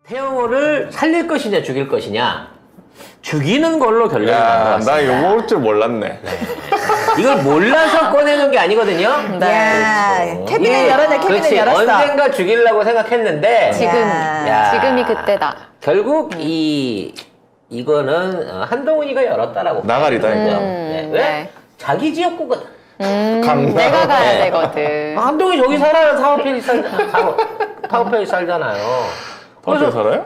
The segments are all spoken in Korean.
태영호를 살릴 것이냐 죽일 것이냐 죽이는 걸로 결론이 난 것 같습니다. 나 이거 올 줄 몰랐네. 이걸 몰라서 꺼내는 게 아니거든요. 야, 그렇죠. 캐비넷 열었네, 캐비넷 그렇지. 열었어. 언젠가 죽이려고 생각했는데 지금이 그때다. 결국 이거는 한동훈이가 열었다라고 나가리다, 봐요. 이거. 네. 왜? 네. 자기 지역구거든. 강남. 내가 가야 네. 되거든. 한동훈이 저기 살아요. 타워페이 살잖아요. 어디 살아요?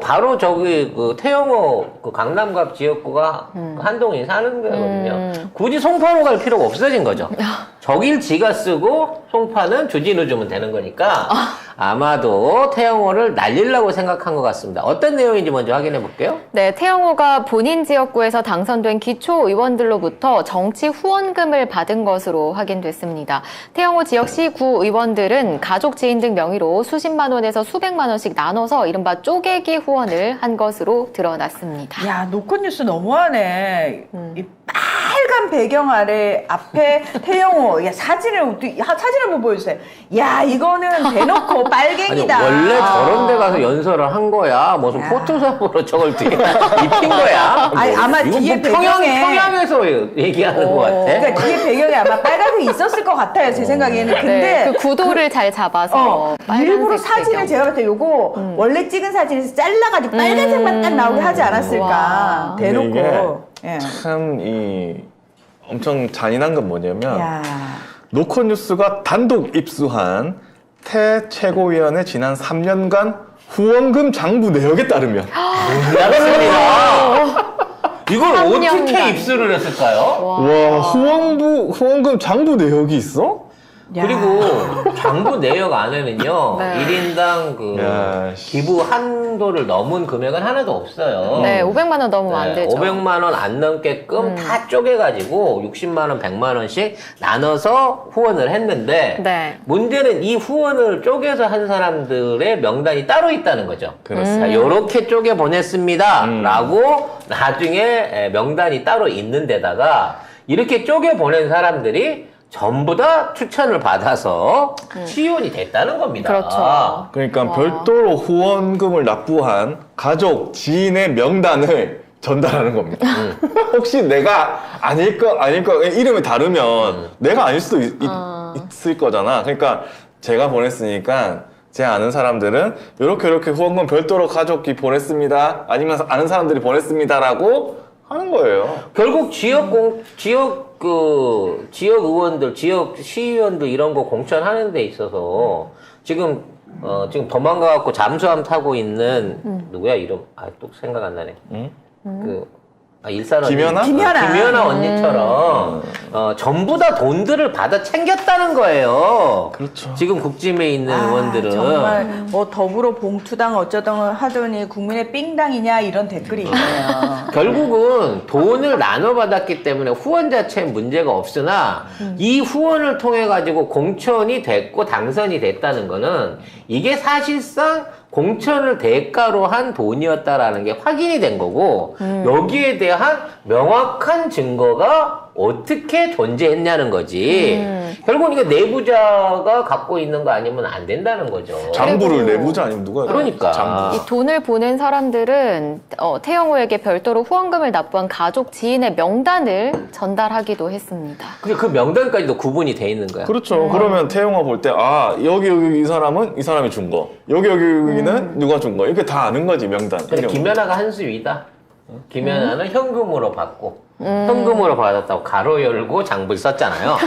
바로 저기 그 태영호 그 강남갑 지역구가 한동훈이 사는 거거든요. 굳이 송파로 갈 필요가 없어진 거죠. 저길 지가 쓰고 송파는 주진우 주면 되는 거니까 아마도 태영호를 날리려고 생각한 것 같습니다. 어떤 내용인지 먼저 확인해 볼게요. 네, 태영호가 본인 지역구에서 당선된 기초 의원들로부터 정치 후원금을 받은 것으로 확인됐습니다. 태영호 지역시 구 의원들은 가족 지인 등 명의로 수십만 원에서 수백만 원씩 나눠서 이른바 쪼개기 후원을 한 것으로 드러났습니다. 야, 노컷뉴스 너무하네. 이 빨간 배경 아래 앞에 태영호. 야, 사진을 한번 보여주세요. 야, 이거는 대놓고 빨갱이다. 아니, 원래 저런 데 가서 연설을 한 거야. 무슨 포토샵으로 저걸 뒤에 입힌 거야. 아니, 아마 이거 뒤에 뭐 배경에. 평양에서 얘기하는 것 같아. 그러니까 뒤에 배경에 아마 빨간색이 있었을 것 같아요, 제 생각에는. 근데 네, 그 구도를 잘 잡아서 일부러 빨간색 사진을 배경. 제가 볼 때 요거 원래 찍은 사진에서 잘라가지고 빨간색만 딱 나오게 하지 않았을까. 와. 대놓고. 예. 참, 엄청 잔인한 건 뭐냐면, 야. 노컷뉴스가 단독 입수한 태 최고위원의 지난 3년간 후원금 장부 내역에 따르면, 나갔습니다. 이걸 어떻게 3년간. 입수를 했을까요? 와, 후원금 장부 내역이 있어? 야. 그리고 장부 내역 안에는요, 네. 1인당 그 야, 씨. 기부 한도를 넘은 금액은 하나도 없어요. 네, 500만 원 넘으면 안 되죠. 500만 원 안 넘게끔 다 쪼개가지고 60만 원, 100만 원씩 나눠서 후원을 했는데 네. 문제는 이 후원을 쪼개서 한 사람들의 명단이 따로 있다는 거죠. 그렇습니다. 이렇게 쪼개 보냈습니다. 라고 나중에 명단이 따로 있는 데다가 이렇게 쪼개 보낸 사람들이 전부 다 추천을 받아서 시의원이 됐다는 겁니다. 그렇죠. 그러니까 와. 별도로 후원금을 납부한 가족, 지인의 명단을 전달하는 겁니다. 혹시 내가 아닐 거, 이름이 다르면 내가 아닐 수도 있을 거잖아. 그러니까 제가 보냈으니까 제 아는 사람들은 이렇게 후원금 별도로 가족이 보냈습니다. 아니면 아는 사람들이 보냈습니다라고 하는 거예요. 결국 지역 의원들, 지역 시의원들 이런 거 공천하는 데 있어서 지금 도망가갖고 잠수함 타고 있는 누구야 이름? 또 생각 안 나네. 일산 언니. 김연아? 김연아. 언니처럼 전부 다 돈들을 받아 챙겼다는 거예요. 그렇죠. 지금 국짐에 있는 의원들은 정말 뭐 더불어 봉투당 어쩌던 하더니 국민의 삥당이냐 이런 댓글이 있네요. 결국은 돈을 나눠 받았기 때문에 후원 자체에 문제가 없으나 이 후원을 통해 가지고 공천이 됐고 당선이 됐다는 거는 이게 사실상 공천을 대가로 한 돈이었다라는 게 확인이 된 거고 여기에 대한 명확한 증거가 어떻게 존재했냐는 거지. 결국은 이거 내부자가 갖고 있는 거 아니면 안 된다는 거죠. 장부를 내부자 아니면 누가 그러니까. 장부. 이 돈을 보낸 사람들은 태영호에게 별도로 후원금을 납부한 가족 지인의 명단을 전달하기도 했습니다. 근데 그 명단까지도 구분이 돼 있는 거야. 그렇죠. 그러면 태영아 볼 때, 여기 이 사람은 이 사람이 준 거. 여기는 누가 준 거. 이렇게 다 아는 거지, 명단. 근데 이름. 김연아가 한 수 위다. 김연아는 현금으로 받고 현금으로 받았다고 가로 열고 장부를 썼잖아요.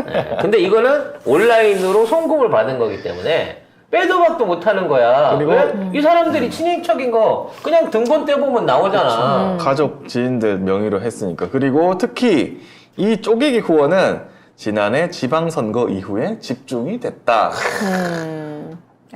네. 근데 이거는 온라인으로 송금을 받은 거기 때문에 빼도 박도 못하는 거야. 그리고 왜? 이 사람들이 친인척인 거 그냥 등본 떼보면 나오잖아. 가족, 지인들 명의로 했으니까. 그리고 특히 이 쪼개기 후원은 지난해 지방선거 이후에 집중이 됐다.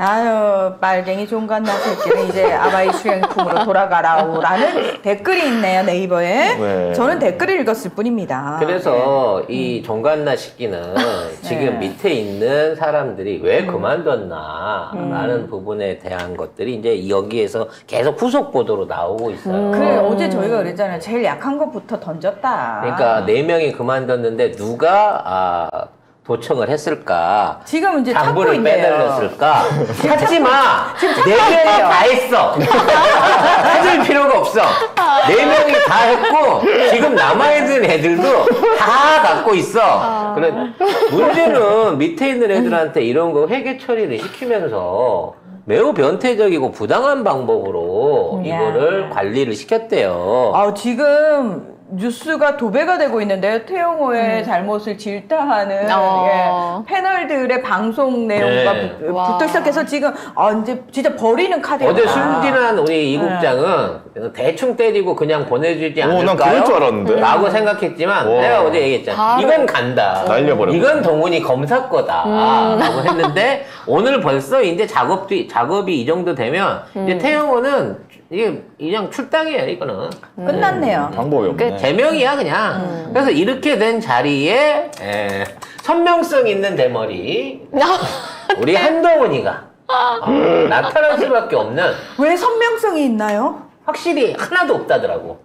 아유, 빨갱이 종갓나 새끼는 이제 아바이 수행품으로 돌아가라오라는 댓글이 있네요, 네이버에. 네. 저는 댓글을 읽었을 뿐입니다. 그래서 이 종갓나 시기는 지금 밑에 있는 사람들이 왜 그만뒀나 라는 부분에 대한 것들이 이제 여기에서 계속 후속 보도로 나오고 있어요. 그래, 어제 저희가 그랬잖아요. 제일 약한 것부터 던졌다. 그러니까 4명이 그만뒀는데 누가 도청을 했을까? 지금 이제 찾고 장부를 있네요. 빼달렸을까? 찾지 마! 네 명이 있네요. 다 했어! 찾을 필요가 없어! 네 명이 다 했고, 지금 남아있는 애들도 다 갖고 있어! 그래, 문제는 밑에 있는 애들한테 이런 거 회계 처리를 시키면서 매우 변태적이고 부당한 방법으로 이거를 관리를 시켰대요. 지금 뉴스가 도배가 되고 있는데요. 태영호의 잘못을 질타하는 패널들의 방송 내용과 네. 붙어 시작해서 지금 이제 진짜 버리는 카드가 어제 순진한 우리 이 국장은 대충 때리고 그냥 보내주지 않을까요? 난 그럴 줄 알았는데. 라고 생각했지만 와. 내가 어제 얘기했잖아. 바로. 이건 간다. 날려버렸네. 이건 동훈이 검사 거다. 라고 했는데 오늘 벌써 이제 작업이 이 정도 되면 이제 태영호는 이게 그냥 출당이에요. 이거는. 끝났네요. 방법이 없네. 제명이야 그냥. 그래서 이렇게 된 자리에 선명성 있는 대머리 우리 한동훈이가 나타날 수밖에 없는 왜 선명성이 있나요? 확실히 하나도 없다더라고.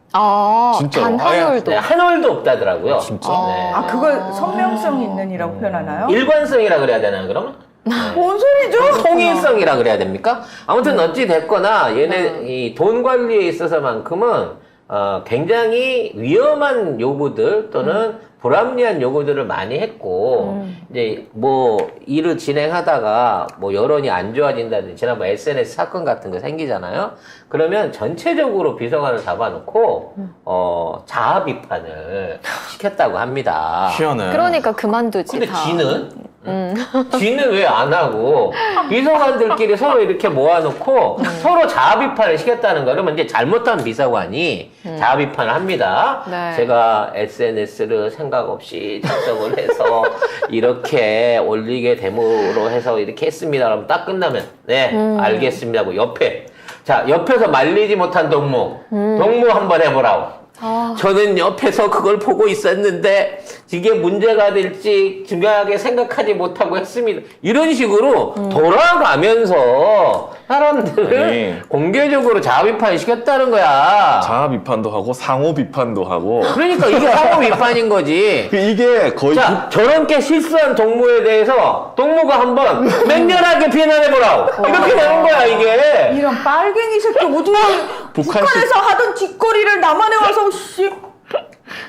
진짜로? 단 한 올도. 네, 한 올도 없다더라고요. 진짜? 네. 그걸 선명성 있는이라고 표현하나요? 일관성이라 그래야 되나요 그러면? 뭔 소리죠? 통일성이라 그래야 됩니까? 아무튼 어찌 됐거나 얘네 이 돈 관리에 있어서만큼은 굉장히 위험한 요구들 또는 불합리한 요구들을 많이 했고 이제 뭐 일을 진행하다가 뭐 여론이 안 좋아진다든지 지난번 SNS 사건 같은 거 생기잖아요. 그러면 전체적으로 비서관을 잡아놓고 자아 비판을 시켰다고 합니다. 희한해. 그러니까 그만두지. 근데 다. 지는 왜 안 하고 비서관들끼리 서로 이렇게 모아놓고 서로 자아 비판을 시켰다는 거 그러면 이제 잘못한 비서관이 자아 비판을 합니다. 네. 제가 SNS를 생각 없이 작성을 해서 이렇게 올리게 됨으로 해서 이렇게 했습니다. 그러면 딱 끝나면 네 알겠습니다 하고 옆에서 말리지 못한 동무 한번 해보라고. 저는 옆에서 그걸 보고 있었는데 이게 문제가 될지 중요하게 생각하지 못하고 했습니다. 이런 식으로 돌아가면서 사람들을 아니. 공개적으로 자아 비판을 시켰다는 거야. 자아 비판도 하고 상호 비판도 하고. 그러니까 이게 상호 비판인 거지. 이게 거의 자, 저렇게 실수한 동무에 대해서 동무가 한번 맹렬하게 비난해보라고. 이렇게 되는 거야, 이게. 이런 빨갱이 새끼 어디 북한에서 하던 짓거리를 남한에 와서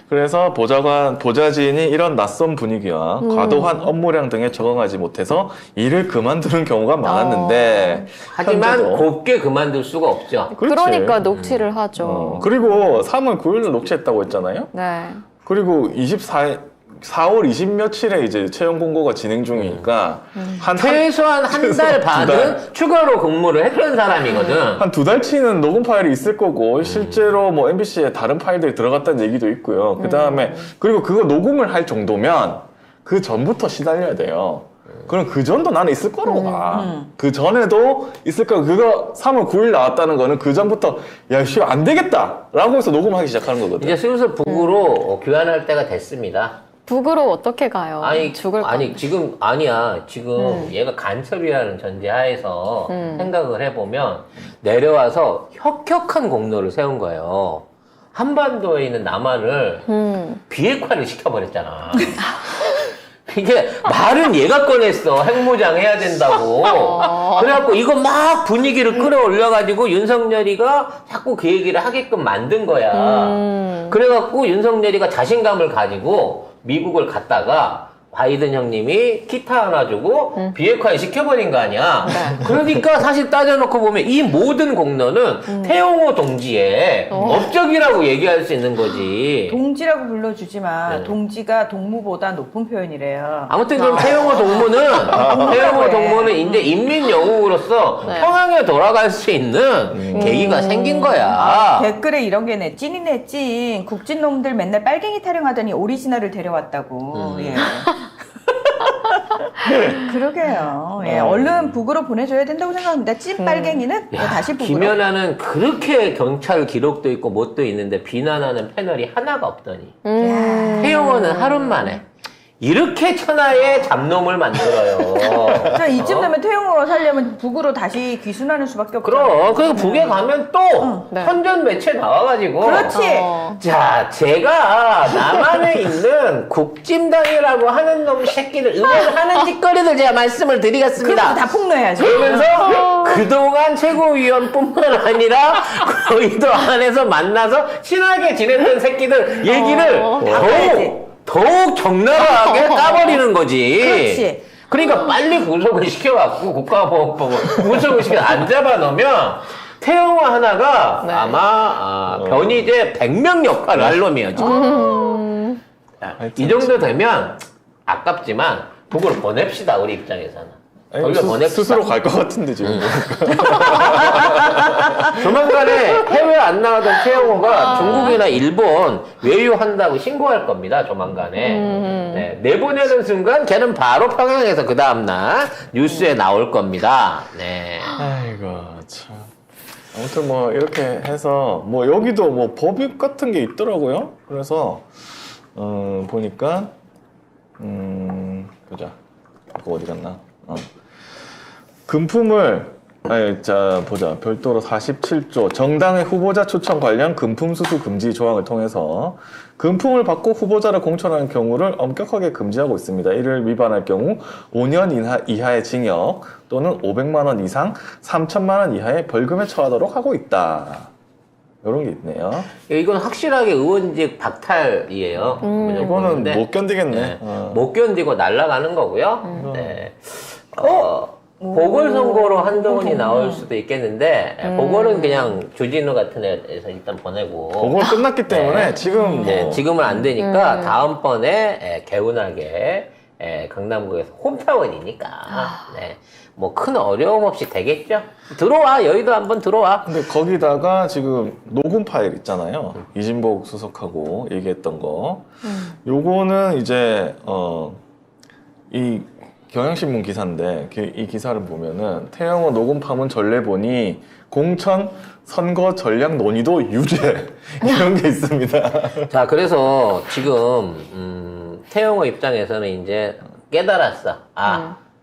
그래서 보좌진이 이런 낯선 분위기와 과도한 업무량 등에 적응하지 못해서 일을 그만두는 경우가 많았는데 하지만 현재도. 곱게 그만둘 수가 없죠. 그렇지. 그러니까 녹취를 하죠. 그리고 3월 9일날 녹취했다고 했잖아요. 네. 그리고 4월 20 며칠에 이제 채용 공고가 진행 중이니까 최소한 한 달 반은 추가로 근무를 했던 사람이거든. 한 2달치는 녹음 파일이 있을 거고 실제로 뭐 MBC에 다른 파일들이 들어갔다는 얘기도 있고요. 그 다음에 그리고 그거 녹음을 할 정도면 그 전부터 시달려야 돼요. 그럼 그 전도 나는 있을 거라고 봐. 그 전에도 있을 거고 그거 3월 9일 나왔다는 거는 그 전부터 야, 씨, 안 되겠다 라고 해서 녹음하기 시작하는 거거든. 이제 슬슬 북으로 교환할 때가 됐습니다. 북으로 어떻게 가요? 죽을 거. 지금 얘가 간첩이라는 전제하에서 생각을 해보면 내려와서 혁혁한 공로를 세운 거예요. 한반도에 있는 남한을 비핵화를 시켜버렸잖아. 이게 말은 얘가 꺼냈어. 핵무장 해야 된다고. 그래갖고 이거 막 분위기를 끌어올려가지고 윤석열이가 자꾸 그 얘기를 하게끔 만든 거야. 그래갖고 윤석열이가 자신감을 가지고 미국을 갔다가 바이든 형님이 기타 하나 주고 비핵화를 시켜버린 거 아니야. 그러니까 사실 따져놓고 보면 이 모든 공로는 태용호 동지의 업적이라고 얘기할 수 있는 거지. 동지라고 불러주지만 동지가 동무보다 높은 표현이래요. 아무튼 그럼 태용호 동무는 이제 인민 영웅으로서 평양에 돌아갈 수 있는 계기가 생긴 거야. 댓글에 이런 게 네, 찐이네 찐. 국진놈들 맨날 빨갱이 타령하더니 오리지널을 데려왔다고. 예. 그러게요. 예, 얼른 북으로 보내줘야 된다고 생각합니다. 찐 빨갱이는 다시 북으로. 김연아는 그렇게 경찰 기록도 있고 뭣도 있는데 비난하는 패널이 하나가 없더니 태용호는 하루 만에 이렇게 천하의 잡놈을 만들어요. 자, 이쯤 되면 태영호가 살려면 북으로 다시 귀순하는 수밖에 없죠. 그럼 그리고 북에 가면 또 네. 선전 매체 나와가지고 그렇지. 자, 제가 남한에 있는 국진당이라고 하는 놈 새끼들 응원하는 짓거리들 제가 말씀을 드리겠습니다. 그것도 다 폭로해야죠. 그러면서 그동안 최고위원뿐만 아니라 거의도 안에서 만나서 친하게 지냈던 새끼들 얘기를 더욱 적나라하게 까버리는 거지. 그렇지. 그러니까 빨리 구속을 시켜갖고 국가보건법을 구속을 시켜 안 잡아놓으면 태영호 하나가 네. 아마 변희재 100명 역할을 할 놈이에요. 지금. 자, 이 정도 되면 아깝지만 북으로 보냅시다 우리 입장에서는. 돌려보냅시다. 스스로 갈 것 같은데 지금. 조만간에 해외 안 나가던 태영호가 중국이나 일본 외유한다고 신고할 겁니다. 조만간에. 네, 내보내는 순간 걔는 바로 평양에서 그 다음날 뉴스에 나올 겁니다. 네. 아이고 참. 아무튼 뭐 이렇게 해서 뭐 여기도 뭐 법익 같은 게 있더라고요. 그래서 보니까 보자. 이거 어디 갔나? 금품을 자 보자. 별도로 47조 정당의 후보자 추천 관련 금품 수수 금지 조항을 통해서 금품을 받고 후보자를 공천하는 경우를 엄격하게 금지하고 있습니다. 이를 위반할 경우 5년 이하의 징역 또는 500만 원 이상 3천만 원 이하의 벌금에 처하도록 하고 있다. 이런 게 있네요. 이건 확실하게 의원직 박탈이에요. 이거는 못 견디겠네. 네. 못 견디고 날아가는 거고요. 네. 보궐선거로 한동훈이 나올 수도 있겠는데 보궐은 그냥 주진우 같은 애에서 일단 보내고 보궐 끝났기 때문에 지금 뭐 네, 지금은 안 되니까 다음번에 개운하게 강남구에서 홈타운이니까 네, 뭐 큰 어려움 없이 되겠죠. 들어와 여의도 한번 들어와. 근데 거기다가 지금 녹음 파일 있잖아요. 이진복 수석하고 얘기했던 거. 요거는 이제 이 경향신문 기사인데 이 기사를 보면은 태영호 녹음 파문 전례본이 공천 선거 전략 논의도 유죄 이런 게 있습니다. 자, 그래서 지금 태영호 입장에서는 이제 깨달았어.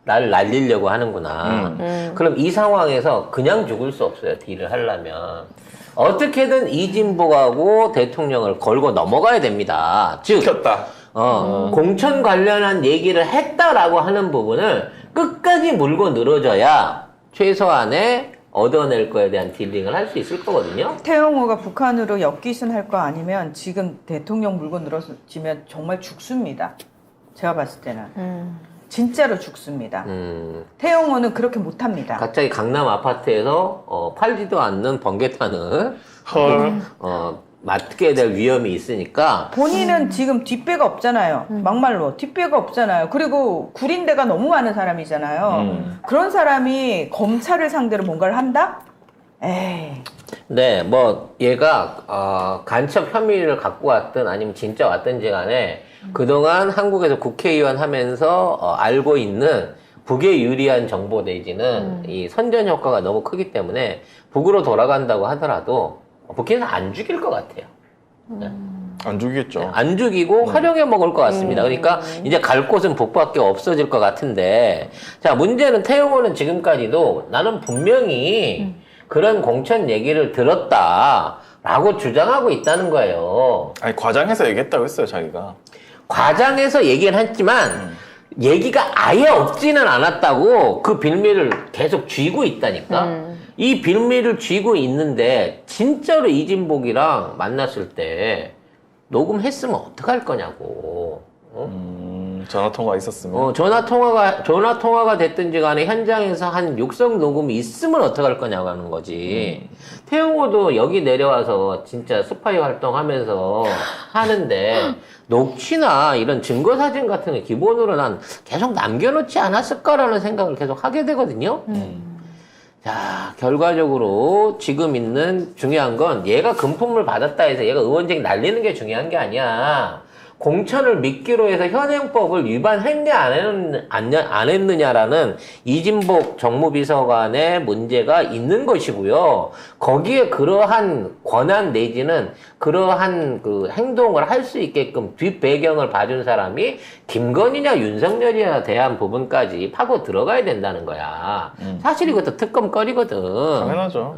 나를 날리려고 하는구나. 그럼 이 상황에서 그냥 죽을 수 없어요. 딜을 하려면. 어떻게든 이진복하고 대통령을 걸고 넘어가야 됩니다. 즉, 시켰다. 공천 관련한 얘기를 했다라고 하는 부분을 끝까지 물고 늘어져야 최소한의 얻어낼 거에 대한 딜링을 할 수 있을 거거든요. 태영호가 북한으로 역귀순할 거 아니면 지금 대통령 물고 늘어지면 정말 죽습니다. 제가 봤을 때는. 진짜로 죽습니다. 태영호는 그렇게 못합니다. 갑자기 강남 아파트에서 팔지도 않는 번개탄을 헐. 맞게 될 위험이 있으니까 본인은 지금 뒷배가 없잖아요. 막말로 뒷배가 없잖아요. 그리고 구린데가 너무 많은 사람이잖아요. 그런 사람이 검찰을 상대로 뭔가를 한다? 에이. 네, 뭐 얘가 간첩 혐의를 갖고 왔든 아니면 진짜 왔든지 간에 그동안 한국에서 국회의원 하면서 알고 있는 북에 유리한 정보 내지는 이 선전 효과가 너무 크기 때문에 북으로 돌아간다고 하더라도 북에는 안 죽일 것 같아요. 네. 안 죽이겠죠. 안 죽이고 활용해 먹을 것 같습니다. 그러니까 이제 갈 곳은 북밖에 없어질 것 같은데, 자, 문제는 태영호는 지금까지도 나는 분명히 그런 공천 얘기를 들었다라고 주장하고 있다는 거예요. 아니 과장해서 얘기했다고 했어요 자기가. 과장해서 얘기를 했지만 얘기가 아예 없지는 않았다고 그 빌미를 계속 쥐고 있다니까. 이 빌미를 쥐고 있는데 진짜로 이진복이랑 만났을 때 녹음했으면 어떡할 거냐고. 전화 통화 있었으면. 전화 통화가 됐든지 간에 현장에서 한 육성 녹음이 있으면 어떡할 거냐고 하는 거지. 태영호도 여기 내려와서 진짜 스파이 활동하면서 하는데 녹취나 이런 증거 사진 같은 거 기본으로 난 계속 남겨놓지 않았을까라는 생각을 계속 하게 되거든요. 자, 결과적으로 지금 있는 중요한 건 얘가 금품을 받았다 해서 얘가 의원직 날리는 게 중요한 게 아니야. 공천을 미끼로 해서 현행법을 위반했냐 안 했느냐라는 이진복 정무비서관의 문제가 있는 것이고요. 거기에 그러한 권한 내지는 그러한 그 행동을 할 수 있게끔 뒷배경을 봐준 사람이 김건희냐 윤석열이냐 대한 부분까지 파고 들어가야 된다는 거야. 사실 이것도 특검거리거든. 당연하죠.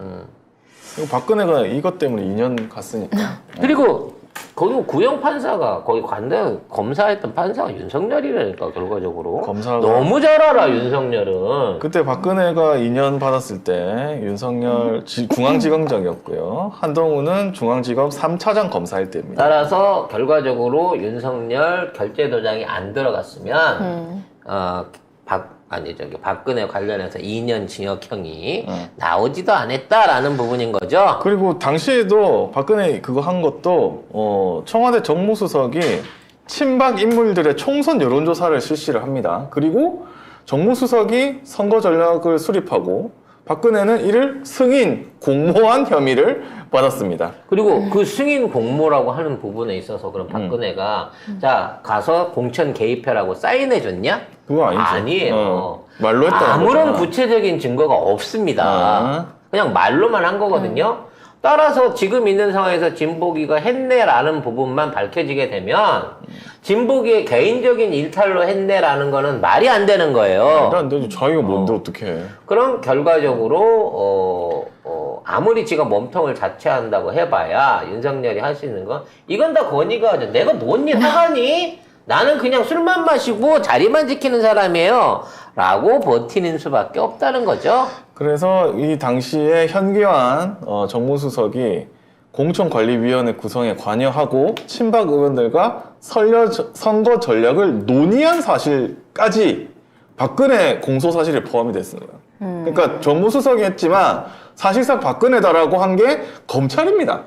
그리고 박근혜가 이것 때문에 2년 갔으니까. 그리고 거기 구형 판사가 거기 관대 검사했던 판사가 윤석열이라니까 결과적으로. 검사가- 너무 잘 알아 윤석열은. 그때 박근혜가 2년 받았을 때 윤석열 중앙지검장이었고요. 한동훈은 중앙지검 3차장 검사일 때입니다. 따라서 결과적으로 윤석열 결재도장이 안 들어갔으면 박근혜 관련해서 2년 징역형이 나오지도 않았다라는 부분인 거죠. 그리고 당시에도 박근혜 그거 한 것도 청와대 정무수석이 친박 인물들의 총선 여론조사를 실시를 합니다. 그리고 정무수석이 선거 전략을 수립하고 박근혜는 이를 승인 공모한 혐의를 받았습니다. 그리고 그 승인 공모라고 하는 부분에 있어서 그럼 박근혜가 자 가서 공천 개입해라고 사인해줬냐? 그거 아니죠. 아니에요. 말로 했다는 아무런 거잖아. 구체적인 증거가 없습니다. 그냥 말로만 한 거거든요. 따라서 지금 있는 상황에서 진복이가 했네라는 부분만 밝혀지게 되면 진복이의 개인적인 일탈로 했네라는 거는 말이 안 되는 거예요. 말도 안 되지. 자기가 뭔데 어떡해. 그럼 결과적으로 아무리 지가 몸통을 자체한다고 해봐야 윤석열이 할 수 있는 건 이건 다 권위가 내가 뭔 일 하가니? 나는 그냥 술만 마시고 자리만 지키는 사람이에요 라고 버티는 수밖에 없다는 거죠. 그래서 이 당시에 현기환 정무수석이 공천관리위원회 구성에 관여하고 친박 의원들과 선거 전략을 논의한 사실까지 박근혜 공소사실에 포함이 됐습니다. 그러니까 정무수석이 했지만 사실상 박근혜다라고 한 게 검찰입니다.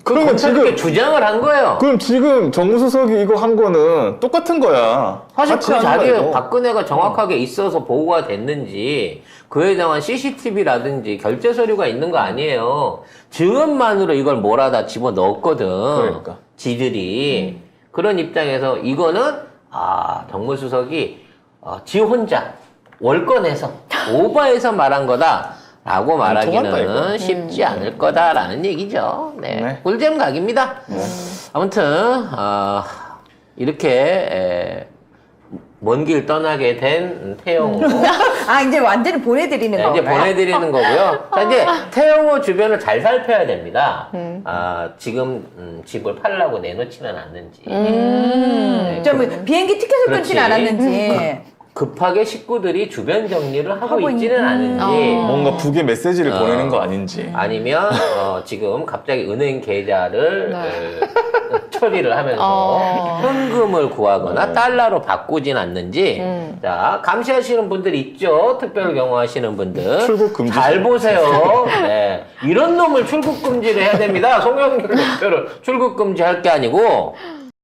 그러면 검찰이 주장을 한 거예요. 그럼 지금 정무수석이 이거 한 거는 똑같은 거야. 사실 같이 그 하는 자리에 거야, 이거. 박근혜가 정확하게 있어서 보고가 됐는지 그에 대한 CCTV라든지 결제 서류가 있는 거 아니에요. 증언만으로 이걸 몰아다 집어넣었거든. 그러니까. 지들이. 그런 입장에서 이거는 정무수석이 지 혼자 월권해서 오버해서 말한 거다. 라고 통한다, 말하기는 이거. 쉽지 않을 거다라는 얘기죠. 네. 네. 꿀잼 각입니다. 아무튼, 이렇게, 먼 길 떠나게 된 태영호. 이제 완전히 보내드리는 네, 거예요. 이제 보내드리는 거고요. 자, 이제 태영호 주변을 잘 살펴야 됩니다. 지금 집을 팔라고 내놓지는 않는지. 네, 좀 비행기 티켓을 그렇지. 끊지는 않았는지. 급하게 식구들이 주변 정리를 하고 있지는 않은지. 뭔가 북의 메시지를 보내는 거 아닌지. 아니면 지금 갑자기 은행 계좌를 처리를 하면서 현금을 구하거나 달러로 바꾸진 않는지 자 감시하시는 분들 있죠. 특별 경호하시는 분들 출국 금지. 잘 보세요. 네. 이런 놈을 출국 금지를 해야 됩니다. 송영길 대표를 출국 금지할 게 아니고